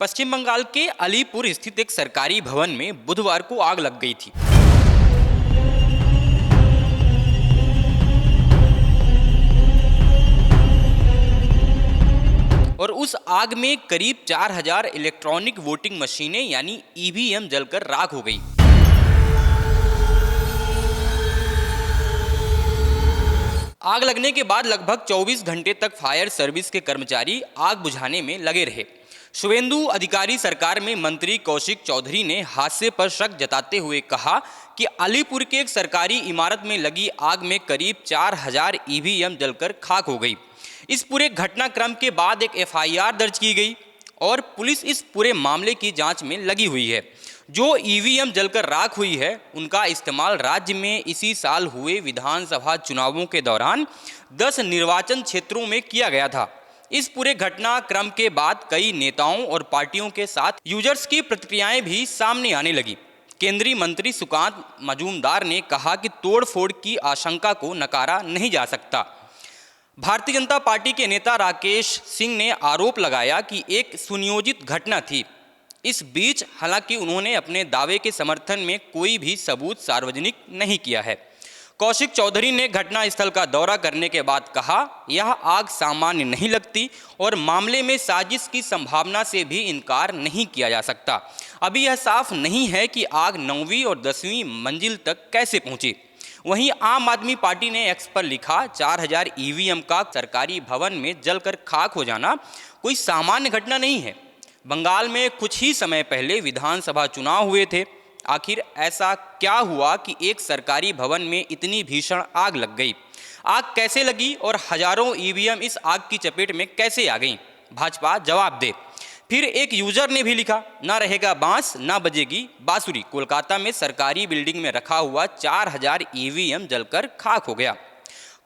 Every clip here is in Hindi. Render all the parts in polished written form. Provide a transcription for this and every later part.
पश्चिम बंगाल के अलीपुर स्थित एक सरकारी भवन में बुधवार को आग लग गई थी। और उस आग में करीब 4000 इलेक्ट्रॉनिक वोटिंग मशीनें यानी ईवीएम जलकर राख हो गई। आग लगने के बाद लगभग 24 घंटे तक फायर सर्विस के कर्मचारी आग बुझाने में लगे रहे। शुभेंदु अधिकारी सरकार में मंत्री कौशिक चौधरी ने हादसे पर शक जताते हुए कहा कि अलीपुर के एक सरकारी इमारत में लगी आग में करीब 4000 ईवीएम जलकर खाक हो गई। इस पूरे घटनाक्रम के बाद एक एफआईआर दर्ज की गई और पुलिस इस पूरे मामले की जांच में लगी हुई है। जो ईवीएम जलकर राख हुई है उनका इस्तेमाल राज्य में इसी साल हुए विधानसभा चुनावों के दौरान 10 निर्वाचन क्षेत्रों में किया गया था। इस पूरे घटनाक्रम के बाद कई नेताओं और पार्टियों के साथ यूजर्स की प्रतिक्रियाएं भी सामने आने लगी। केंद्रीय मंत्री सुकांत मजूमदार ने कहा कि तोड़फोड़ की आशंका को नकारा नहीं जा सकता। भारतीय जनता पार्टी के नेता राकेश सिंह ने आरोप लगाया कि एक सुनियोजित घटना थी। इस बीच हालांकि उन्होंने अपने दावे के समर्थन में कोई भी सबूत सार्वजनिक नहीं किया है। कौशिक चौधरी ने घटनास्थल का दौरा करने के बाद कहा, यह आग सामान्य नहीं लगती और मामले में साजिश की संभावना से भी इनकार नहीं किया जा सकता। अभी यह साफ नहीं है कि आग 9वीं और 10वीं मंजिल तक कैसे पहुंची। वहीं आम आदमी पार्टी ने एक्स पर लिखा, 4000 ईवीएम का सरकारी भवन में जलकर खाक हो जाना कोई सामान्य घटना नहीं है। बंगाल में कुछ ही समय पहले विधानसभा चुनाव हुए थे। आखिर ऐसा क्या हुआ कि एक सरकारी भवन में इतनी भीषण आग लग गई? आग कैसे लगी और हजारों ईवीएम इस आग की चपेट में कैसे आ गईं? भाजपा जवाब दे। फिर एक यूजर ने भी लिखा, ना रहेगा बांस ना बजेगी बांसुरी। कोलकाता में सरकारी बिल्डिंग में रखा हुआ 4000 ईवीएम जलकर खाक हो गया।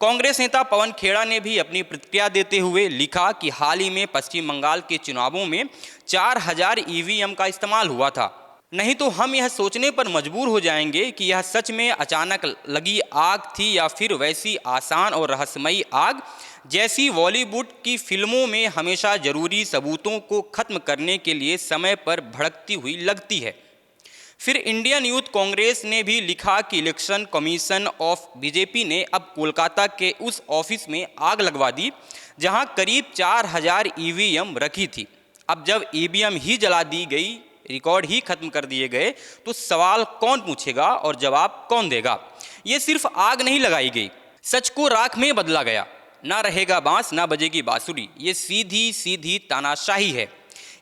कांग्रेस नेता पवन खेड़ा ने भी अपनी प्रतिक्रिया देते हुए लिखा कि हाल ही में पश्चिम बंगाल के चुनावों में 4000 ईवीएम का इस्तेमाल हुआ था। नहीं तो हम यह सोचने पर मजबूर हो जाएंगे कि यह सच में अचानक लगी आग थी या फिर वैसी आसान और रहस्यमयी आग जैसी बॉलीवुड की फिल्मों में हमेशा जरूरी सबूतों को खत्म करने के लिए समय पर भड़कती हुई लगती है। फिर इंडियन यूथ कांग्रेस ने भी लिखा कि इलेक्शन कमीशन ऑफ बीजेपी ने अब कोलकाता के उस ऑफिस में आग लगवा दी जहां करीब 4000 ईवीएम रखी थी। अब जब ईवीएम ही जला दी गई, रिकॉर्ड ही खत्म कर दिए गए, तो सवाल कौन पूछेगा और जवाब कौन देगा? ये सिर्फ आग नहीं लगाई गई, सच को राख में बदला गया। ना रहेगा बांस ना बजेगी बांसुरी, ये सीधी सीधी तानाशाही है।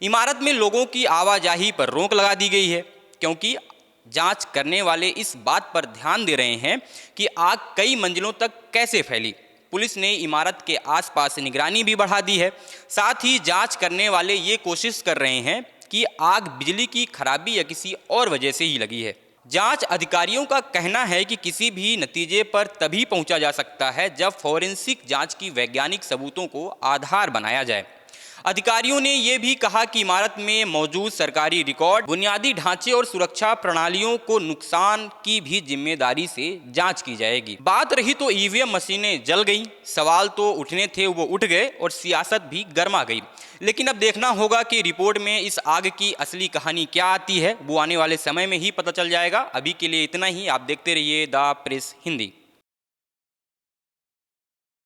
इमारत में लोगों की आवाजाही पर रोक लगा दी गई है क्योंकि जांच करने वाले इस बात पर ध्यान दे रहे हैं कि आग कई मंजिलों तक कैसे फैली। पुलिस ने इमारत के आसपास निगरानी भी बढ़ा दी है। साथ ही जांच करने वाले ये कोशिश कर रहे हैं कि आग बिजली की खराबी या किसी और वजह से ही लगी है। जांच अधिकारियों का कहना है कि किसी भी नतीजे पर तभी पहुंचा जा सकता है जब फॉरेंसिक जांच की वैज्ञानिक सबूतों को आधार बनाया जाए। अधिकारियों ने यह भी कहा कि इमारत में मौजूद सरकारी रिकॉर्ड, बुनियादी ढांचे और सुरक्षा प्रणालियों को नुकसान की भी जिम्मेदारी से जांच की जाएगी। बात रही तो ईवीएम मशीनें जल गईं, सवाल तो उठने थे वो उठ गए और सियासत भी गर्मा गई। लेकिन अब देखना होगा कि रिपोर्ट में इस आग की असली कहानी क्या आती है। वो आने वाले समय में ही पता चल जाएगा। अभी के लिए इतना ही। आप देखते रहिए द प्रेस हिंदी।